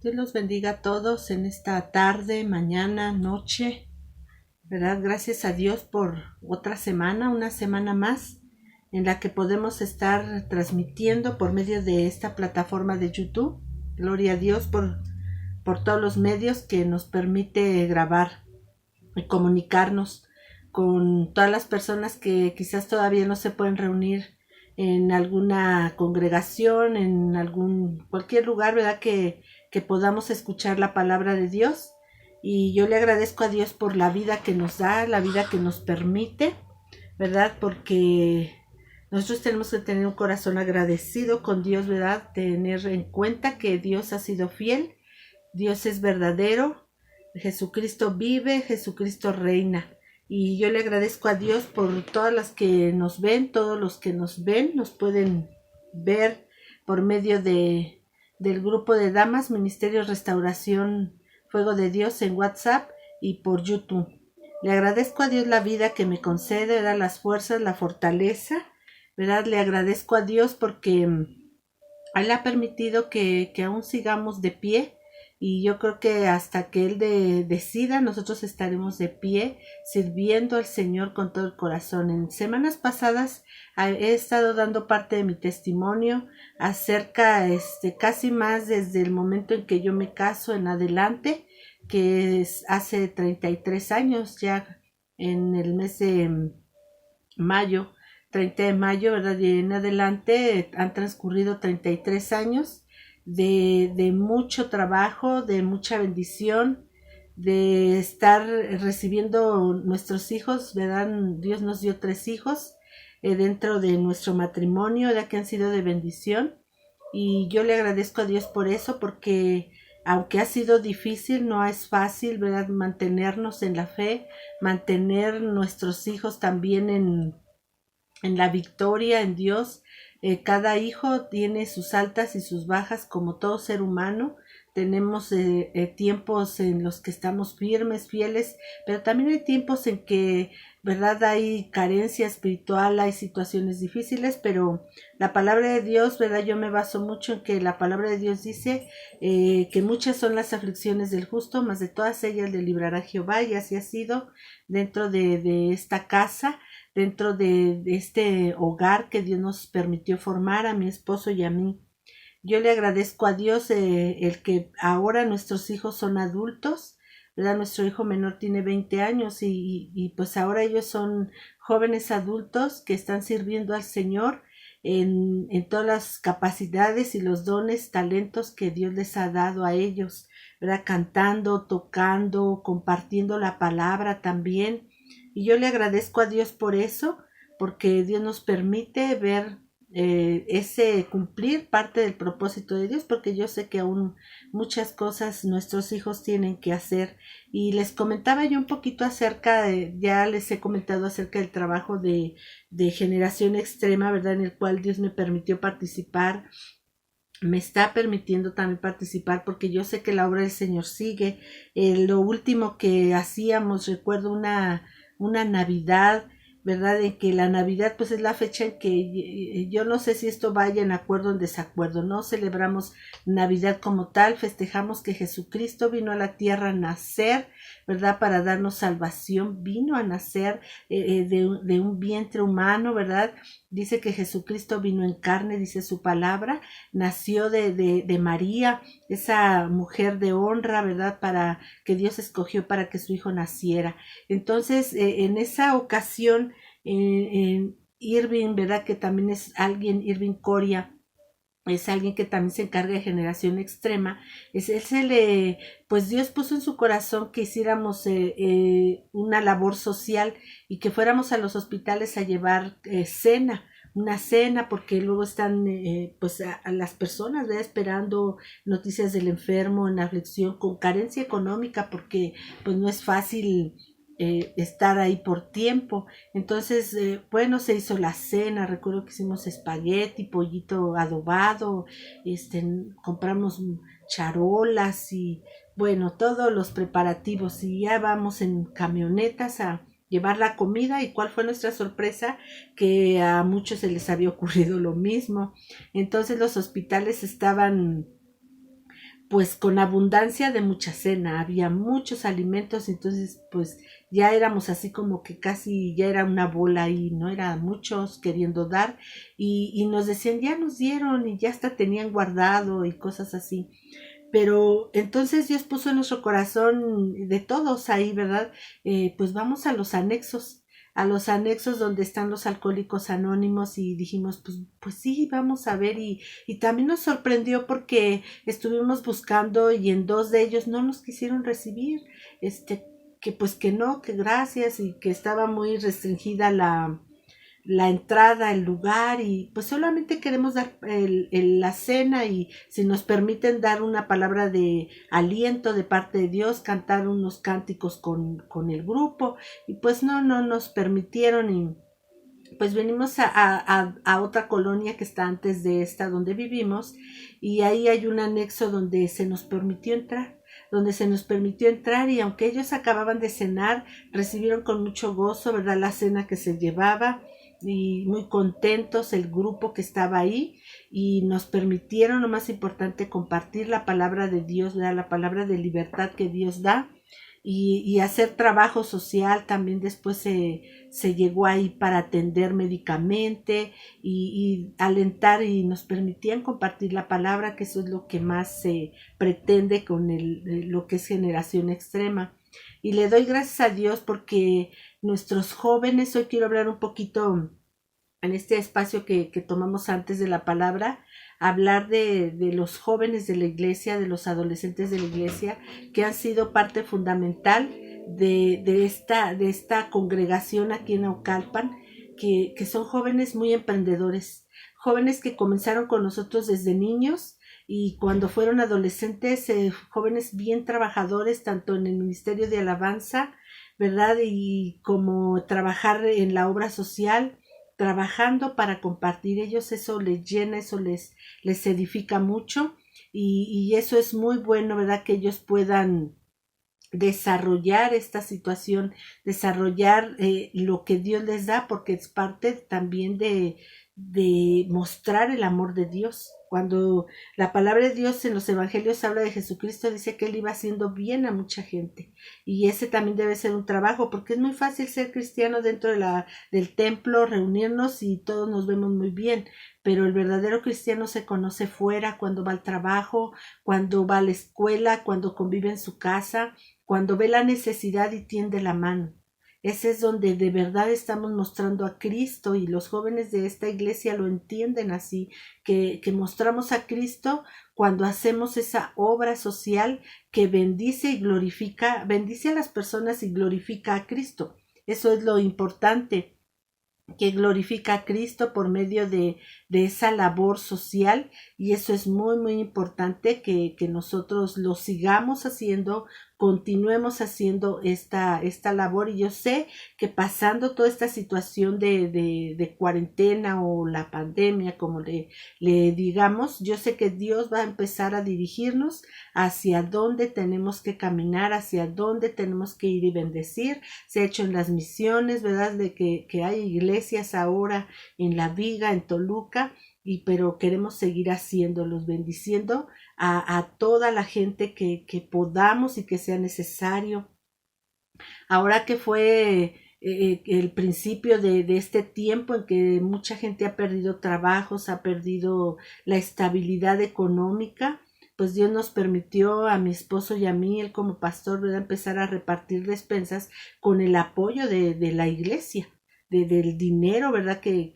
Dios los bendiga a todos en esta tarde, mañana, noche, ¿verdad? Gracias a Dios por otra semana, una semana más, en la que podemos estar transmitiendo por medio de esta plataforma de YouTube. Gloria a Dios por todos los medios que nos permite grabar y comunicarnos con todas las personas que quizás todavía no se pueden reunir en alguna congregación, en cualquier lugar, ¿verdad? Que podamos escuchar la palabra de Dios. Y yo le agradezco a Dios por la vida que nos da, la vida que nos permite, ¿verdad? Porque nosotros tenemos que tener un corazón agradecido con Dios, ¿verdad? Tener en cuenta que Dios ha sido fiel, Dios es verdadero, Jesucristo vive, Jesucristo reina. Y yo le agradezco a Dios por todas las que nos ven, todos los que nos ven, nos pueden ver por medio del grupo de damas, Ministerio Restauración Fuego de Dios en WhatsApp y por YouTube. Le agradezco a Dios la vida que me concede, ¿verdad? Las fuerzas, la fortaleza, ¿verdad? Le agradezco a Dios porque Él ha permitido que aún sigamos de pie, y yo creo que hasta que Él decida, nosotros estaremos de pie sirviendo al Señor con todo el corazón. En semanas pasadas he estado dando parte de mi testimonio acerca, casi más desde el momento en que yo me caso en adelante, que es hace 33 años ya, en el mes de mayo, 30 de mayo, ¿verdad? Y en adelante han transcurrido 33 años de mucho trabajo, de mucha bendición, de estar recibiendo nuestros hijos, ¿verdad? Dios nos dio 3 hijos dentro de nuestro matrimonio, ya que han sido de bendición. Y yo le agradezco a Dios por eso, porque aunque ha sido difícil, no es fácil, ¿verdad? Mantenernos en la fe, mantener nuestros hijos también en la victoria en Dios. Cada hijo tiene sus altas y sus bajas, como todo ser humano. Tenemos tiempos en los que estamos firmes, fieles, pero también hay tiempos en que, ¿verdad? Hay carencia espiritual, hay situaciones difíciles, pero la palabra de Dios, ¿verdad? Yo me baso mucho en que la palabra de Dios dice que muchas son las aflicciones del justo, mas de todas ellas le librará Jehová, y así ha sido dentro de esta casa, dentro de este hogar que Dios nos permitió formar a mi esposo y a mí. Yo le agradezco a Dios el que ahora nuestros hijos son adultos, ¿verdad? Nuestro hijo menor tiene 20 años y pues ahora ellos son jóvenes adultos que están sirviendo al Señor en todas las capacidades y los dones, talentos que Dios les ha dado a ellos, ¿verdad? Cantando, tocando, compartiendo la palabra también. Y yo le agradezco a Dios por eso, porque Dios nos permite ver ese cumplir parte del propósito de Dios, porque yo sé que aún muchas cosas nuestros hijos tienen que hacer. Y les comentaba yo un poquito ya les he comentado acerca del trabajo de Generación Extrema, ¿verdad? En el cual Dios me permitió participar, me está permitiendo también participar, porque yo sé que la obra del Señor sigue. Lo último que hacíamos, recuerdo una Navidad, ¿verdad? En que la Navidad pues es la fecha en que yo no sé si esto vaya en acuerdo o en desacuerdo. No celebramos Navidad como tal, festejamos que Jesucristo vino a la tierra a nacer, ¿verdad? Para darnos salvación, vino a nacer de un vientre humano, ¿verdad? Dice que Jesucristo vino en carne, dice su palabra, nació de María, esa mujer de honra, ¿verdad? Para que Dios escogió para que su hijo naciera. Entonces, en esa ocasión, Irving, ¿verdad? Que también es alguien, Irving Coria, es alguien que también se encarga de Generación Extrema. Pues Dios puso en su corazón que hiciéramos una labor social y que fuéramos a los hospitales a llevar una cena, porque luego están pues a las personas, ¿verdad? Esperando noticias del enfermo en aflicción, con carencia económica, porque pues no es fácil estar ahí por tiempo. Entonces, bueno, se hizo la cena, recuerdo que hicimos espagueti, pollito adobado, compramos charolas y bueno, todos los preparativos, y ya vamos en camionetas a llevar la comida. Y cuál fue nuestra sorpresa, que a muchos se les había ocurrido lo mismo. Entonces los hospitales estaban pues con abundancia de mucha cena, había muchos alimentos, entonces pues ya éramos así como que casi ya era una bola ahí, ¿no? Eran muchos queriendo dar y nos decían, ya nos dieron y ya hasta tenían guardado y cosas así. Pero entonces Dios puso en nuestro corazón de todos ahí, ¿verdad? Pues vamos a los anexos donde están los alcohólicos anónimos y dijimos, pues sí, vamos a ver y también nos sorprendió porque estuvimos buscando y en dos de ellos no nos quisieron recibir, que pues que no, que gracias y que estaba muy restringida la entrada, el lugar y pues solamente queremos dar la cena y si nos permiten dar una palabra de aliento de parte de Dios, cantar unos cánticos con el grupo y pues no nos permitieron y pues venimos a otra colonia que está antes de esta donde vivimos y ahí hay un anexo donde se nos permitió entrar y aunque ellos acababan de cenar, recibieron con mucho gozo, ¿verdad? La cena que se llevaba y muy contentos el grupo que estaba ahí y nos permitieron, lo más importante, compartir la palabra de Dios, ¿verdad? La palabra de libertad que Dios da y hacer trabajo social también después se llegó ahí para atender médicamente y alentar y nos permitían compartir la palabra, que eso es lo que más se pretende con lo que es generación extrema. Y le doy gracias a Dios porque nuestros jóvenes, hoy quiero hablar un poquito en este espacio que tomamos antes de la palabra, hablar de los jóvenes de la iglesia, de los adolescentes de la iglesia, que han sido parte fundamental de esta congregación aquí en Naucalpan, que son jóvenes muy emprendedores, jóvenes que comenzaron con nosotros desde niños y cuando fueron adolescentes, jóvenes bien trabajadores, tanto en el Ministerio de Alabanza, ¿verdad? Y como trabajar en la obra social, trabajando para compartir ellos, eso les llena, eso les edifica mucho y eso es muy bueno, ¿verdad? Que ellos puedan desarrollar esta situación, desarrollar lo que Dios les da, porque es parte también de mostrar el amor de Dios. Cuando la palabra de Dios en los evangelios habla de Jesucristo, dice que él iba haciendo bien a mucha gente. Y ese también debe ser un trabajo, porque es muy fácil ser cristiano dentro del templo, reunirnos y todos nos vemos muy bien. Pero el verdadero cristiano se conoce fuera, cuando va al trabajo, cuando va a la escuela, cuando convive en su casa, cuando ve la necesidad y tiende la mano. Ese es donde de verdad estamos mostrando a Cristo y los jóvenes de esta iglesia lo entienden así, que mostramos a Cristo cuando hacemos esa obra social que bendice y glorifica, bendice a las personas y glorifica a Cristo. Eso es lo importante, que glorifica a Cristo por medio de esa labor social y eso es muy importante que nosotros lo sigamos haciendo, continuemos haciendo esta labor y yo sé que pasando toda esta situación de cuarentena o la pandemia como le digamos, yo sé que Dios va a empezar a dirigirnos hacia dónde tenemos que caminar, hacia dónde tenemos que ir y bendecir. Se ha hecho en las misiones, ¿verdad? De que hay iglesias ahora en La Viga, en Toluca, pero queremos seguir haciéndolos, bendiciendo a toda la gente que podamos y que sea necesario. Ahora que fue el principio de este tiempo en que mucha gente ha perdido trabajos, ha perdido la estabilidad económica, pues Dios nos permitió a mi esposo y a mí, él como pastor, ¿verdad? Empezar a repartir despensas con el apoyo de la iglesia. Del dinero, ¿verdad? Que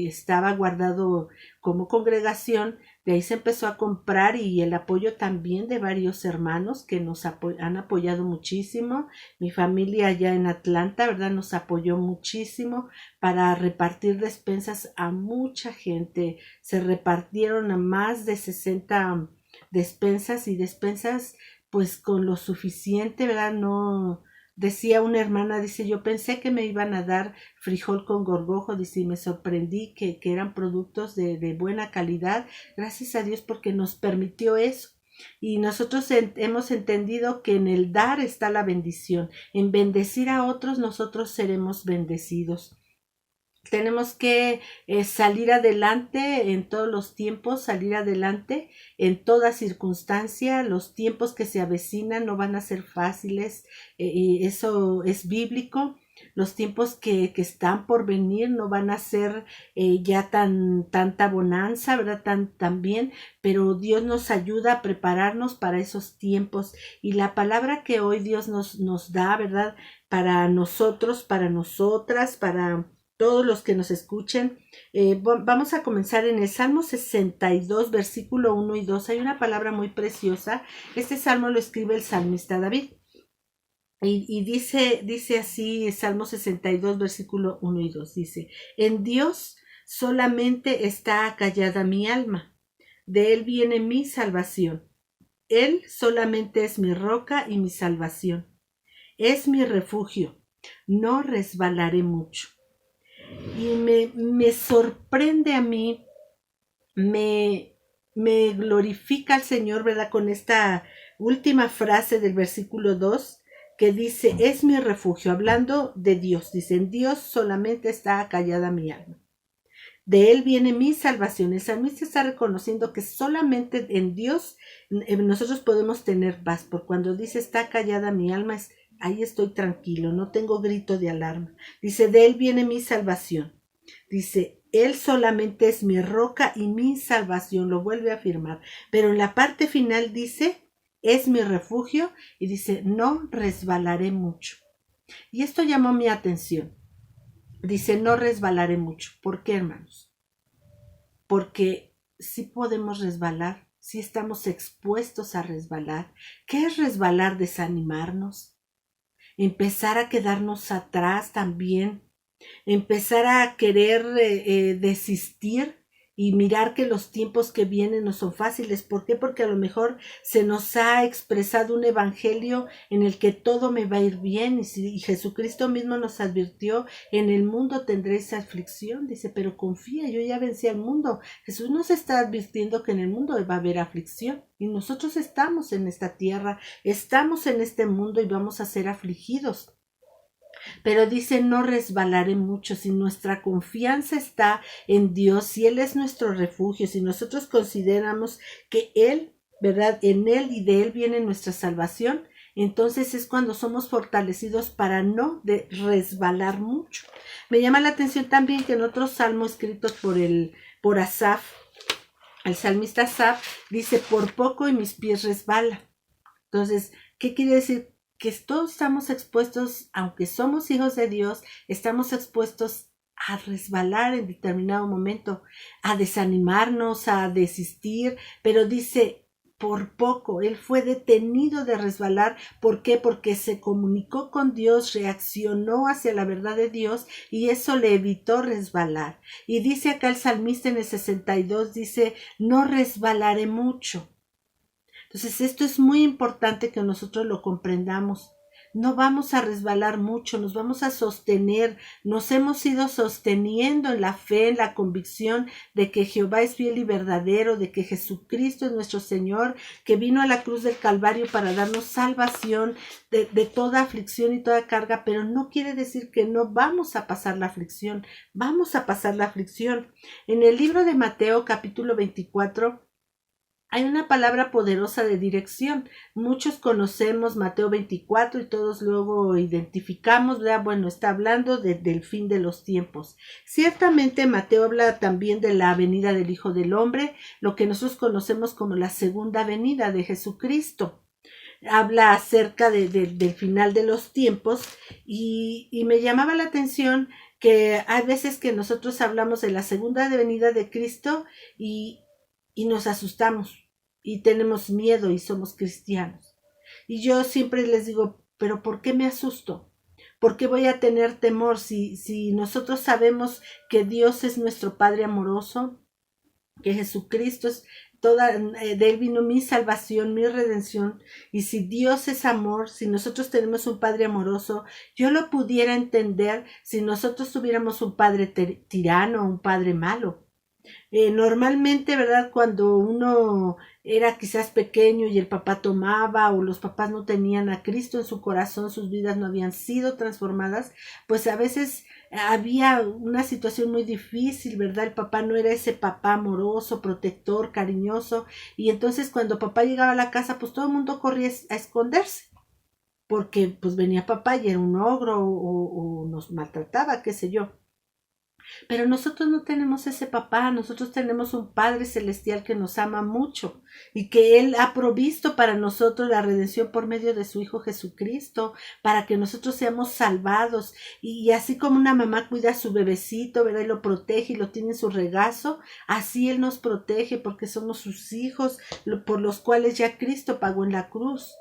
estaba guardado como congregación, de ahí se empezó a comprar y el apoyo también de varios hermanos que nos han apoyado muchísimo. Mi familia allá en Atlanta, ¿verdad? Nos apoyó muchísimo para repartir despensas a mucha gente. Se repartieron a más de 60 despensas y despensas pues con lo suficiente, ¿verdad? No. Decía una hermana, dice, yo pensé que me iban a dar frijol con gorgojo, dice, y me sorprendí que eran productos de buena calidad. Gracias a Dios porque nos permitió eso. Y nosotros hemos entendido que en el dar está la bendición. En bendecir a otros nosotros seremos bendecidos. Tenemos que salir adelante en todos los tiempos, salir adelante en toda circunstancia. Los tiempos que se avecinan no van a ser fáciles, y eso es bíblico. Los tiempos que están por venir no van a ser ya tanta bonanza, ¿verdad? Tan bien, pero Dios nos ayuda a prepararnos para esos tiempos. Y la palabra que hoy Dios nos da, ¿verdad? Para nosotros, para nosotras, para todos los que nos escuchen. Vamos a comenzar en el Salmo 62, versículo 1 y 2. Hay una palabra muy preciosa. Este salmo lo escribe el salmista David. Y dice así, Salmo 62, versículo 1 y 2. Dice, en Dios solamente está acallada mi alma. De Él viene mi salvación. Él solamente es mi roca y mi salvación. Es mi refugio. No resbalaré mucho. Y me sorprende a mí, me glorifica al Señor, ¿verdad? Con esta última frase del versículo 2 que dice, es mi refugio, hablando de Dios. Dice, en Dios solamente está acallada mi alma. De Él viene mi salvación. El salmista está reconociendo que solamente en Dios nosotros podemos tener paz. Por cuando dice, está callada mi alma, ahí estoy tranquilo, no tengo grito de alarma. Dice, de Él viene mi salvación. Dice, Él solamente es mi roca y mi salvación, lo vuelve a afirmar. Pero en la parte final dice, es mi refugio, y dice, no resbalaré mucho. Y esto llamó mi atención. Dice, no resbalaré mucho. ¿Por qué, hermanos? Porque sí podemos resbalar, sí estamos expuestos a resbalar. ¿Qué es resbalar? Desanimarnos, empezar a quedarnos atrás también, empezar a querer desistir y mirar que los tiempos que vienen no son fáciles. ¿Por qué? Porque a lo mejor se nos ha expresado un evangelio en el que todo me va a ir bien, y Jesucristo mismo nos advirtió, en el mundo tendréis aflicción, dice, pero confía, yo ya vencí al mundo. Jesús nos está advirtiendo que en el mundo va a haber aflicción, y nosotros estamos en esta tierra, estamos en este mundo y vamos a ser afligidos. Pero dice, no resbalaré mucho. Si nuestra confianza está en Dios, si Él es nuestro refugio, si nosotros consideramos que Él, ¿verdad? En Él y de Él viene nuestra salvación, entonces es cuando somos fortalecidos para no resbalar mucho. Me llama la atención también que en otros salmos escritos por Asaf, el salmista Asaf dice, por poco y mis pies resbalan. Entonces, ¿qué quiere decir? Que todos estamos expuestos, aunque somos hijos de Dios, estamos expuestos a resbalar en determinado momento, a desanimarnos, a desistir, pero dice, por poco, él fue detenido de resbalar. ¿Por qué? Porque se comunicó con Dios, reaccionó hacia la verdad de Dios y eso le evitó resbalar. Y dice acá el salmista en el 62, dice, no resbalaré mucho. Entonces esto es muy importante que nosotros lo comprendamos. No vamos a resbalar mucho, nos vamos a sostener, nos hemos ido sosteniendo en la fe, en la convicción de que Jehová es fiel y verdadero, de que Jesucristo es nuestro Señor, que vino a la cruz del Calvario para darnos salvación de toda aflicción y toda carga, pero no quiere decir que no vamos a pasar la aflicción, vamos a pasar la aflicción. En el libro de Mateo capítulo 24, hay una palabra poderosa de dirección. Muchos conocemos Mateo 24 y todos luego identificamos, ¿verdad? Bueno, está hablando del fin de los tiempos. Ciertamente Mateo habla también de la venida del Hijo del Hombre, lo que nosotros conocemos como la segunda venida de Jesucristo. Habla acerca del final de los tiempos y me llamaba la atención que hay veces que nosotros hablamos de la segunda venida de Cristo y nos asustamos y tenemos miedo y somos cristianos. Y yo siempre les digo, pero ¿por qué me asusto? ¿Por qué voy a tener temor si nosotros sabemos que Dios es nuestro Padre amoroso, que Jesucristo es de Él vino mi salvación, mi redención, y si Dios es amor, si nosotros tenemos un Padre amoroso, yo lo pudiera entender si nosotros tuviéramos un Padre tirano, un Padre malo. Normalmente, ¿verdad? Cuando uno era quizás pequeño y el papá tomaba o los papás no tenían a Cristo en su corazón, sus vidas no habían sido transformadas, pues a veces había una situación muy difícil, ¿verdad? El papá no era ese papá amoroso, protector, cariñoso, y entonces cuando papá llegaba a la casa, pues todo el mundo corría a esconderse, porque pues venía papá y era un ogro o nos maltrataba, qué sé yo. Pero nosotros no tenemos ese papá, nosotros tenemos un Padre Celestial que nos ama mucho y que Él ha provisto para nosotros la redención por medio de su Hijo Jesucristo, para que nosotros seamos salvados. Y así como una mamá cuida a su bebecito, ¿verdad? Y lo protege y lo tiene en su regazo, así Él nos protege porque somos sus hijos, por los cuales ya Cristo pagó en la cruz.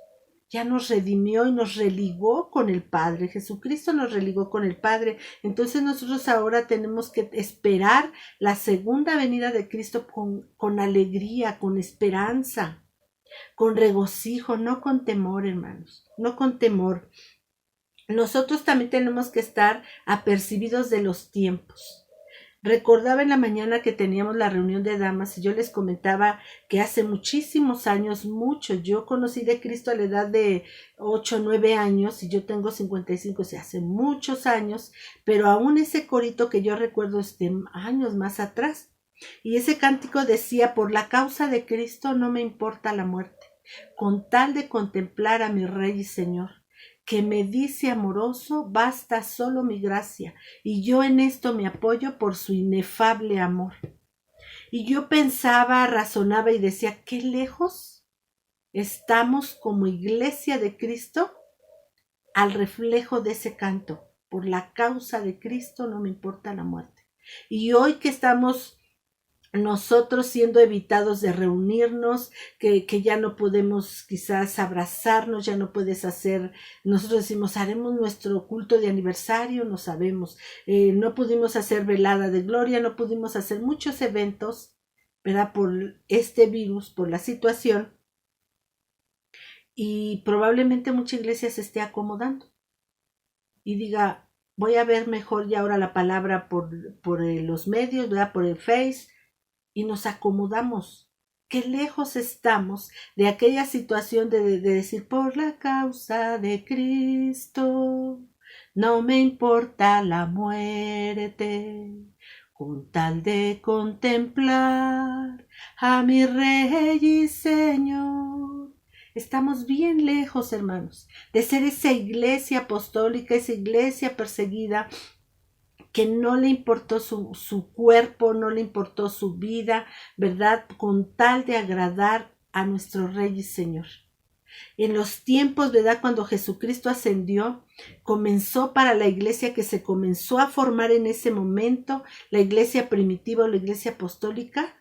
Ya nos redimió y nos religó con el Padre. Jesucristo nos religó con el Padre. Entonces nosotros ahora tenemos que esperar la segunda venida de Cristo con alegría, con esperanza, con regocijo, no con temor, hermanos, no con temor. Nosotros también tenemos que estar apercibidos de los tiempos. Recordaba en la mañana que teníamos la reunión de damas y yo les comentaba que hace muchísimos años, yo conocí de Cristo a la edad de 8 o 9 años y yo tengo 55, o sea, hace muchos años, pero aún ese corito que yo recuerdo años más atrás. Y ese cántico decía, por la causa de Cristo no me importa la muerte, con tal de contemplar a mi Rey y Señor, que me dice amoroso, basta solo mi gracia, y yo en esto me apoyo por su inefable amor. Y yo pensaba, razonaba y decía, qué lejos estamos como iglesia de Cristo al reflejo de ese canto. Por la causa de Cristo no me importa la muerte. Y hoy que estamos nosotros siendo evitados de reunirnos, que ya no podemos quizás abrazarnos, ya no puedes hacer, nosotros decimos, haremos nuestro culto de aniversario, no sabemos, no pudimos hacer velada de gloria, no pudimos hacer muchos eventos, ¿verdad? Por este virus, por la situación, y probablemente mucha iglesia se esté acomodando y diga, voy a ver mejor ya ahora la palabra por los medios, ¿verdad? Por el Face, y nos acomodamos. Qué lejos estamos de aquella situación de decir, por la causa de Cristo, no me importa la muerte, con tal de contemplar a mi Rey y Señor. Estamos bien lejos, hermanos, de ser esa iglesia apostólica, esa iglesia perseguida, que no le importó su cuerpo, no le importó su vida, ¿verdad? Con tal de agradar a nuestro Rey y Señor. En los tiempos, ¿verdad? Cuando Jesucristo ascendió, comenzó para la iglesia que se comenzó a formar en ese momento, la iglesia primitiva o la iglesia apostólica,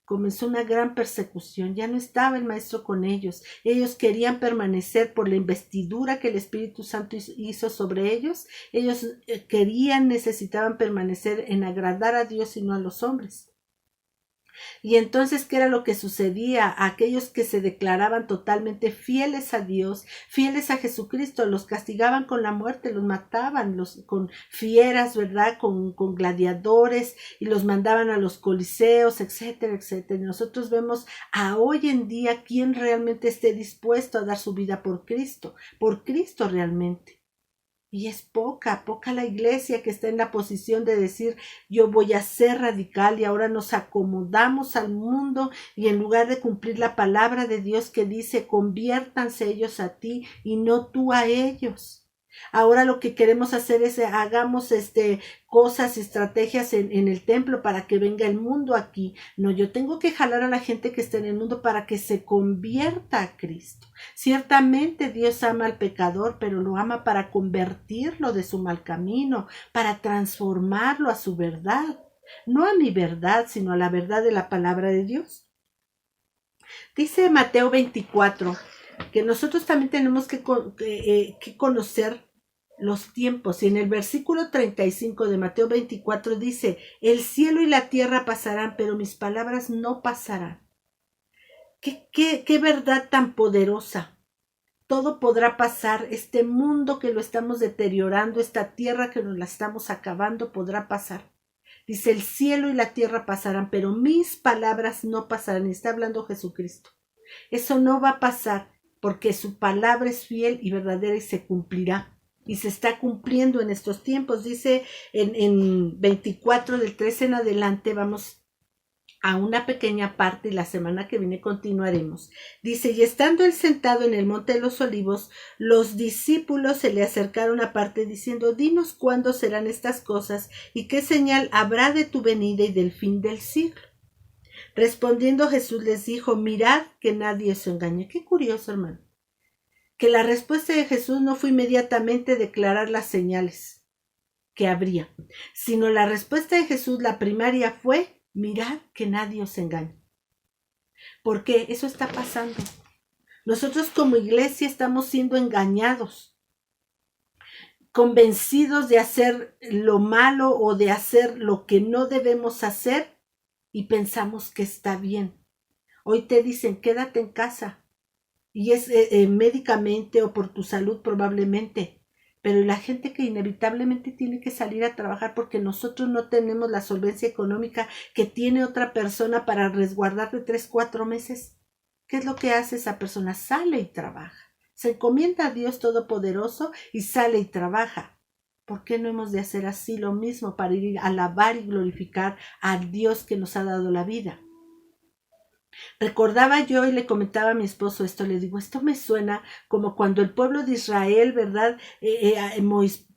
comenzó una gran persecución. Ya no estaba el maestro con ellos. Ellos querían permanecer por la investidura que el Espíritu Santo hizo sobre ellos. Ellos necesitaban permanecer en agradar a Dios y no a los hombres. Y entonces, ¿qué era lo que sucedía? Aquellos que se declaraban totalmente fieles a Dios, fieles a Jesucristo, los castigaban con la muerte, los mataban con fieras, ¿verdad? Con gladiadores, y los mandaban a los coliseos, etcétera, etcétera. Y nosotros vemos a hoy en día quién realmente esté dispuesto a dar su vida por Cristo realmente. Y es poca la iglesia que está en la posición de decir, yo voy a ser radical, y ahora nos acomodamos al mundo, y en lugar de cumplir la palabra de Dios que dice, conviértanse ellos a ti y no tú a ellos. Ahora lo que queremos hacer es hagamos cosas, estrategias en el templo para que venga el mundo aquí. No, yo tengo que jalar a la gente que está en el mundo para que se convierta a Cristo. Ciertamente Dios ama al pecador, pero lo ama para convertirlo de su mal camino, para transformarlo a su verdad. No a mi verdad, sino a la verdad de la palabra de Dios. Dice Mateo 24 que nosotros también tenemos que conocer los tiempos. Y en el versículo 35 de Mateo 24 dice, el cielo y la tierra pasarán, pero mis palabras no pasarán. Qué verdad tan poderosa. Todo podrá pasar, este mundo que lo estamos deteriorando, esta tierra que nos la estamos acabando, podrá pasar. Dice, el cielo y la tierra pasarán, pero mis palabras no pasarán. Y está hablando Jesucristo. Eso no va a pasar, porque su palabra es fiel y verdadera y se cumplirá. y se está cumpliendo en estos tiempos. Dice en 24 del 13 en adelante, vamos a una pequeña parte y la semana que viene continuaremos. Dice, y estando él sentado en el monte de los olivos, los discípulos se le acercaron aparte diciendo, dinos cuándo serán estas cosas y qué señal habrá de tu venida y del fin del siglo. Respondiendo Jesús les dijo, mirad que nadie os engañe. Qué curioso, hermano, que la respuesta de Jesús no fue inmediatamente declarar las señales que habría, sino la respuesta de Jesús, la primaria, fue, mirad que nadie os engañe. Porque eso está pasando. Nosotros como iglesia estamos siendo engañados, convencidos de hacer lo malo o de hacer lo que no debemos hacer y pensamos que está bien. Hoy te dicen, quédate en casa. Y es médicamente o por tu salud probablemente. Pero la gente que inevitablemente tiene que salir a trabajar porque nosotros no tenemos la solvencia económica que tiene otra persona para resguardarte 3, 4 meses. ¿Qué es lo que hace esa persona? Sale y trabaja. Se encomienda a Dios Todopoderoso y sale y trabaja. ¿Por qué no hemos de hacer así lo mismo para ir a alabar y glorificar a Dios que nos ha dado la vida? Recordaba yo y le comentaba a mi esposo esto, le digo, esto me suena como cuando el pueblo de Israel, ¿verdad?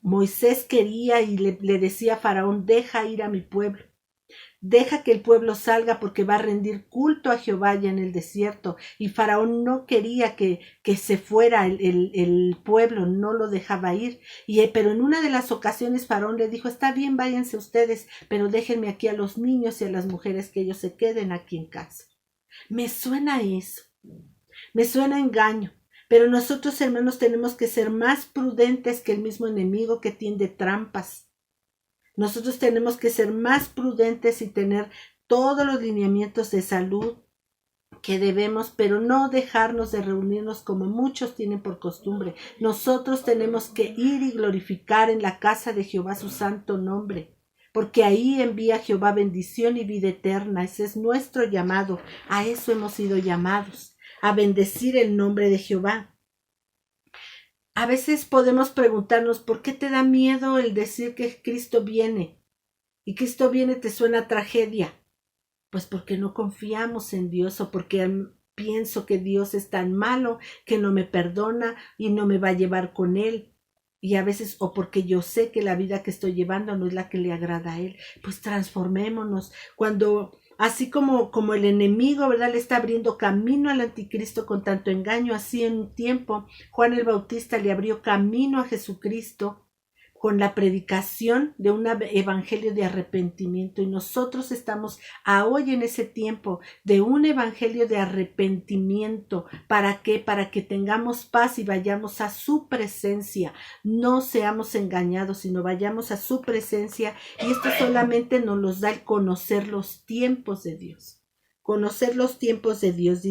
Moisés quería y le decía a Faraón, deja ir a mi pueblo, deja que el pueblo salga porque va a rendir culto a Jehová ya en el desierto. Y Faraón no quería que se fuera el pueblo, no lo dejaba ir. Pero en una de las ocasiones Faraón le dijo, está bien, váyanse ustedes, pero déjenme aquí a los niños y a las mujeres que ellos se queden aquí en casa. Me suena eso, me suena engaño, pero nosotros, hermanos, tenemos que ser más prudentes que el mismo enemigo que tiende trampas. Nosotros tenemos que ser más prudentes y tener todos los lineamientos de salud que debemos, pero no dejarnos de reunirnos como muchos tienen por costumbre. Nosotros tenemos que ir y glorificar en la casa de Jehová su santo nombre, porque ahí envía Jehová bendición y vida eterna. Ese es nuestro llamado. A eso hemos sido llamados, a bendecir el nombre de Jehová. A veces podemos preguntarnos, ¿por qué te da miedo el decir que Cristo viene? Y Cristo viene te suena tragedia. Pues porque no confiamos en Dios o porque pienso que Dios es tan malo que no me perdona y no me va a llevar con Él. Y a veces, o porque yo sé que la vida que estoy llevando no es la que le agrada a Él. Pues transformémonos. Cuando, así como el enemigo, ¿verdad?, le está abriendo camino al anticristo con tanto engaño, así en un tiempo Juan el Bautista le abrió camino a Jesucristo con la predicación de un evangelio de arrepentimiento. Y nosotros estamos hoy en ese tiempo de un evangelio de arrepentimiento. ¿Para qué? Para que tengamos paz y vayamos a su presencia. No seamos engañados, sino vayamos a su presencia. Y esto solamente nos los da el conocer los tiempos de Dios. Conocer los tiempos de Dios,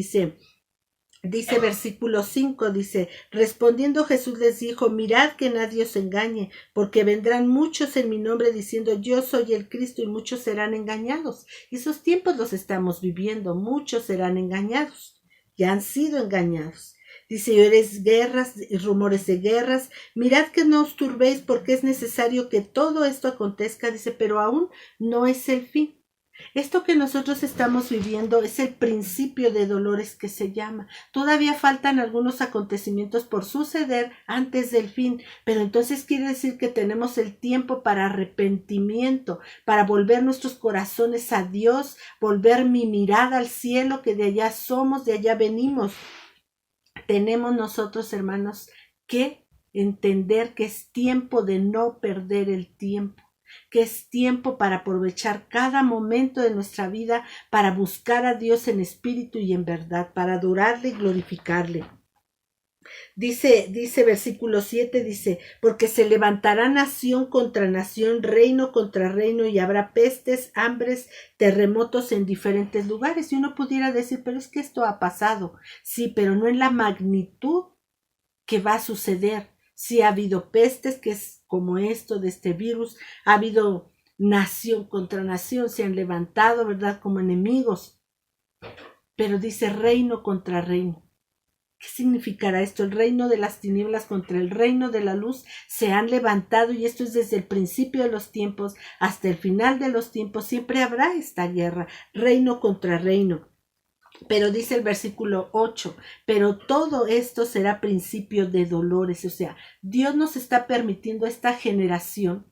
Dice versículo 5, dice, respondiendo Jesús les dijo, mirad que nadie os engañe, porque vendrán muchos en mi nombre diciendo, yo soy el Cristo, y muchos serán engañados. Y esos tiempos los estamos viviendo, muchos serán engañados, ya han sido engañados. Dice, y oiréis guerras y rumores de guerras, mirad que no os turbéis, porque es necesario que todo esto acontezca, dice, pero aún no es el fin. Esto que nosotros estamos viviendo es el principio de dolores que se llama. Todavía faltan algunos acontecimientos por suceder antes del fin, pero entonces quiere decir que tenemos el tiempo para arrepentimiento, para volver nuestros corazones a Dios, volver mi mirada al cielo, que de allá somos, de allá venimos. Tenemos nosotros, hermanos, que entender que es tiempo de no perder el tiempo, que es tiempo para aprovechar cada momento de nuestra vida para buscar a Dios en espíritu y en verdad, para adorarle y glorificarle. Dice versículo 7, dice, porque se levantará nación contra nación, reino contra reino, y habrá pestes, hambres, terremotos en diferentes lugares. Y uno pudiera decir, pero es que esto ha pasado. Sí, pero no en la magnitud que va a suceder. Sí ha habido pestes, que es como esto de este virus, ha habido nación contra nación, se han levantado, ¿verdad?, como enemigos. Pero dice reino contra reino. ¿Qué significará esto? El reino de las tinieblas contra el reino de la luz se han levantado, y esto es desde el principio de los tiempos hasta el final de los tiempos. Siempre habrá esta guerra, reino contra reino. Pero dice el versículo 8, pero todo esto será principio de dolores. O sea, Dios nos está permitiendo a esta generación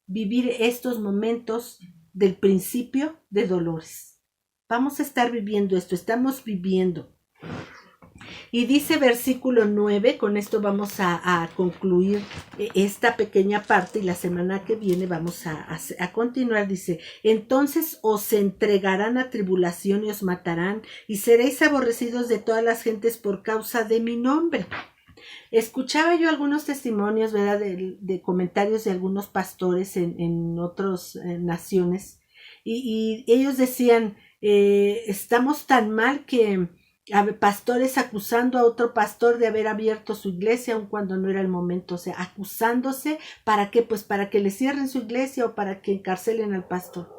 vivir estos momentos del principio de dolores. Vamos a estar viviendo esto, estamos viviendo. Y dice versículo 9, con esto vamos a concluir esta pequeña parte, y la semana que viene vamos a continuar. Dice, entonces os entregarán a tribulación y os matarán, y seréis aborrecidos de todas las gentes por causa de mi nombre. Escuchaba yo algunos testimonios, ¿verdad?, de comentarios de algunos pastores en otras naciones, y ellos decían, estamos tan mal que pastores acusando a otro pastor de haber abierto su iglesia aun cuando no era el momento. O sea, acusándose, ¿para qué? Pues para que le cierren su iglesia o para que encarcelen al pastor.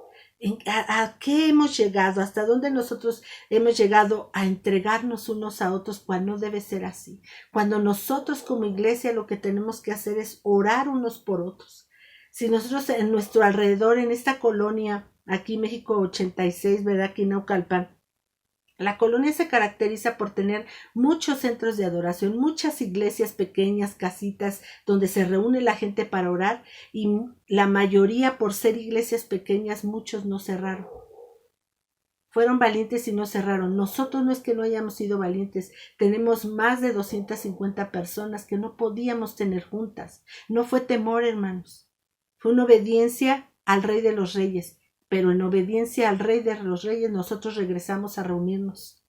¿A qué hemos llegado? ¿Hasta dónde nosotros hemos llegado a entregarnos unos a otros cuando no debe ser así? Cuando nosotros como iglesia lo que tenemos que hacer es orar unos por otros. Si nosotros en nuestro alrededor, en esta colonia, aquí México 86, ¿verdad?, aquí en Naucalpan, la colonia se caracteriza por tener muchos centros de adoración, muchas iglesias pequeñas, casitas donde se reúne la gente para orar, y la mayoría, por ser iglesias pequeñas, muchos no cerraron. Fueron valientes y no cerraron. Nosotros no es que no hayamos sido valientes, tenemos más de 250 personas que no podíamos tener juntas. No fue temor, hermanos, fue una obediencia al Rey de los Reyes. Pero en obediencia al Rey de los Reyes nosotros regresamos a reunirnos.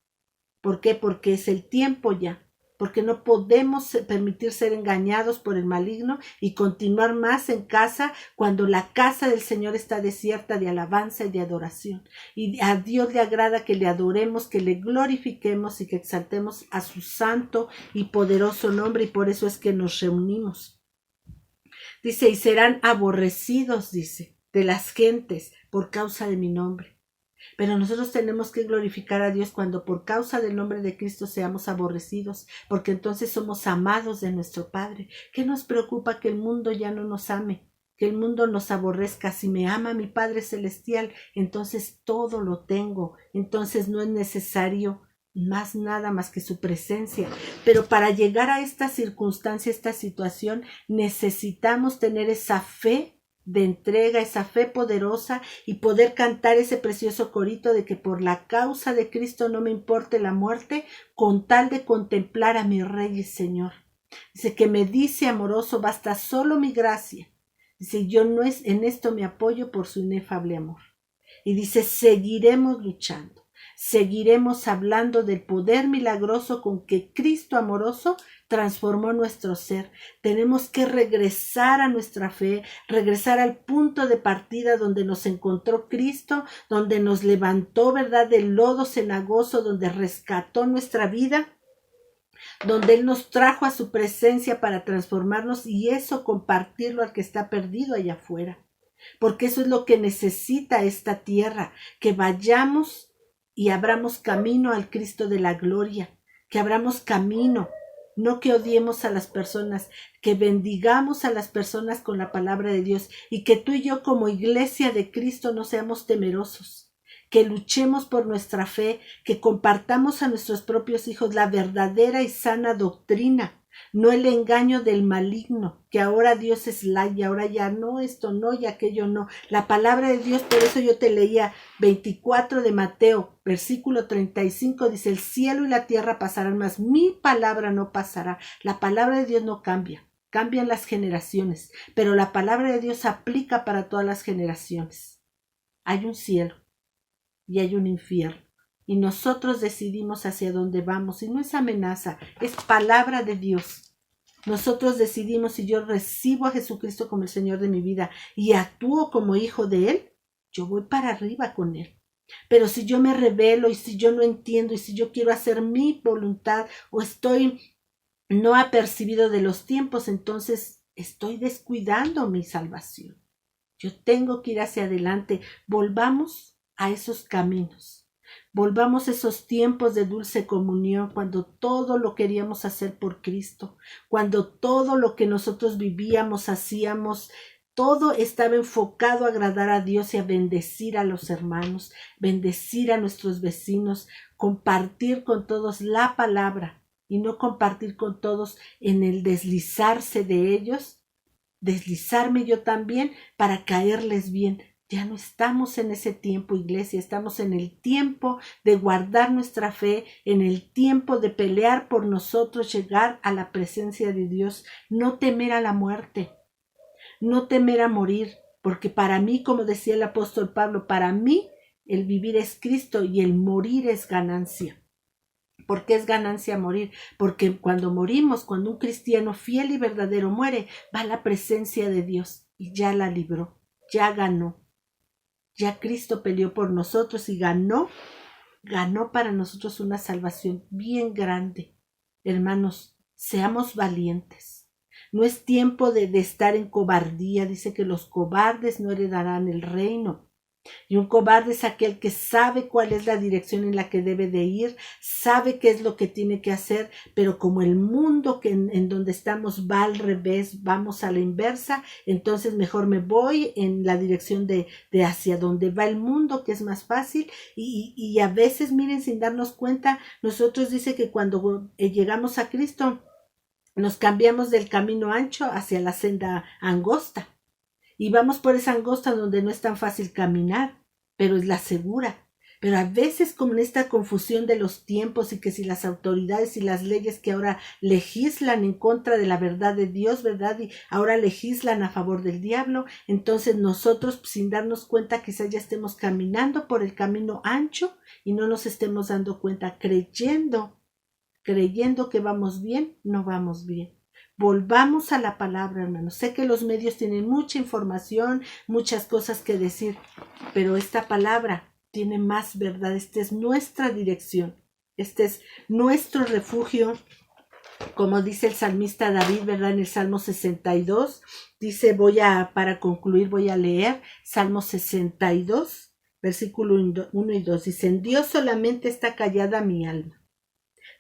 ¿Por qué? Porque es el tiempo ya. Porque no podemos permitir ser engañados por el maligno y continuar más en casa cuando la casa del Señor está desierta de alabanza y de adoración. Y a Dios le agrada que le adoremos, que le glorifiquemos y que exaltemos a su santo y poderoso nombre, y por eso es que nos reunimos. Dice, y serán aborrecidos, dice, de las gentes por causa de mi nombre. Pero nosotros tenemos que glorificar a Dios cuando por causa del nombre de Cristo seamos aborrecidos, porque entonces somos amados de nuestro Padre. ¿Qué nos preocupa que el mundo ya no nos ame, que el mundo nos aborrezca? Si me ama mi Padre Celestial, entonces todo lo tengo, entonces no es necesario más nada más que su presencia. Pero para llegar a esta circunstancia, esta situación, necesitamos tener esa fe de entrega, esa fe poderosa, y poder cantar ese precioso corito de que por la causa de Cristo no me importe la muerte, con tal de contemplar a mi Rey y Señor. Dice que me dice amoroso, basta solo mi gracia. Dice, yo no es en esto me apoyo por su inefable amor. Y dice, seguiremos luchando, seguiremos hablando del poder milagroso con que Cristo amoroso transformó nuestro ser. Tenemos que regresar a nuestra fe, regresar al punto de partida donde nos encontró Cristo, donde nos levantó, ¿verdad?, del lodo cenagoso, donde rescató nuestra vida, donde Él nos trajo a su presencia para transformarnos, y eso compartirlo al que está perdido allá afuera. Porque eso es lo que necesita esta tierra, que vayamos y abramos camino al Cristo de la gloria, que abramos camino. No que odiemos a las personas, que bendigamos a las personas con la palabra de Dios, y que tú y yo como iglesia de Cristo no seamos temerosos, que luchemos por nuestra fe, que compartamos a nuestros propios hijos la verdadera y sana doctrina, no el engaño del maligno, que ahora Dios es y ahora ya no, esto no y aquello no. La palabra de Dios, por eso yo te leía 24 de Mateo, versículo 35, dice, el cielo y la tierra pasarán, mas mi palabra no pasará. La palabra de Dios no cambia, cambian las generaciones, pero la palabra de Dios aplica para todas las generaciones. Hay un cielo y hay un infierno, y nosotros decidimos hacia dónde vamos, y no es amenaza, es palabra de Dios. Nosotros decidimos si yo recibo a Jesucristo como el Señor de mi vida y actúo como hijo de Él, yo voy para arriba con Él. Pero si yo me rebelo y si yo no entiendo y si yo quiero hacer mi voluntad o estoy no apercibido de los tiempos, entonces estoy descuidando mi salvación. Yo tengo que ir hacia adelante. Volvamos a esos caminos. Volvamos a esos tiempos de dulce comunión, cuando todo lo queríamos hacer por Cristo, cuando todo lo que nosotros vivíamos, hacíamos, todo estaba enfocado a agradar a Dios y a bendecir a los hermanos, bendecir a nuestros vecinos, compartir con todos la palabra y no compartir con todos en el deslizarse de ellos, deslizarme yo también para caerles bien. Ya no estamos en ese tiempo, iglesia, estamos en el tiempo de guardar nuestra fe, en el tiempo de pelear por nosotros, llegar a la presencia de Dios, no temer a la muerte, no temer a morir, porque para mí, como decía el apóstol Pablo, para mí el vivir es Cristo y el morir es ganancia. ¿Por qué es ganancia morir? Porque cuando morimos, cuando un cristiano fiel y verdadero muere, va a la presencia de Dios y ya la libró, ya ganó. Ya Cristo peleó por nosotros y ganó para nosotros una salvación bien grande. Hermanos, seamos valientes. No es tiempo de estar en cobardía. Dice que los cobardes no heredarán el reino. Y un cobarde es aquel que sabe cuál es la dirección en la que debe de ir, sabe qué es lo que tiene que hacer, pero como el mundo en donde estamos va al revés, vamos a la inversa, entonces mejor me voy en la dirección de hacia donde va el mundo, que es más fácil, y a veces, miren, sin darnos cuenta, nosotros dice que cuando llegamos a Cristo, nos cambiamos del camino ancho hacia la senda angosta. Y vamos por esa angosta donde no es tan fácil caminar, pero es la segura. Pero a veces, como en esta confusión de los tiempos y que si las autoridades y las leyes que ahora legislan en contra de la verdad de Dios, ¿verdad? Y ahora legislan a favor del diablo, entonces nosotros, sin darnos cuenta, quizás ya estemos caminando por el camino ancho y no nos estemos dando cuenta, creyendo que vamos bien, no vamos bien. Volvamos a la palabra, hermanos. Sé que los medios tienen mucha información, muchas cosas que decir, pero esta palabra tiene más verdad. Esta es nuestra dirección. Este es nuestro refugio. Como dice el salmista David, ¿verdad? En el Salmo 62, dice, para concluir, voy a leer Salmo 62, versículo 1 y 2. Dice, en Dios solamente está callada mi alma.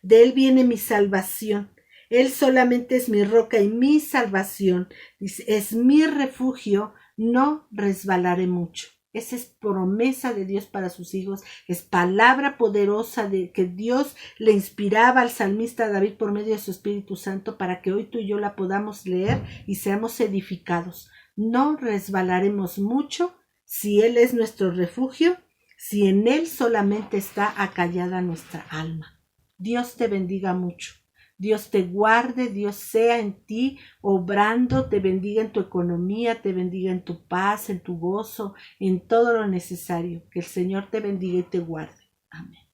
De Él viene mi salvación. Él solamente es mi roca y mi salvación. Dice, es mi refugio, no resbalaré mucho. Esa es promesa de Dios para sus hijos. Es palabra poderosa de que Dios le inspiraba al salmista David por medio de su Espíritu Santo para que hoy tú y yo la podamos leer y seamos edificados. No resbalaremos mucho si Él es nuestro refugio, si en Él solamente está acallada nuestra alma. Dios te bendiga mucho. Dios te guarde, Dios sea en ti obrando, te bendiga en tu economía, te bendiga en tu paz, en tu gozo, en todo lo necesario. Que el Señor te bendiga y te guarde. Amén.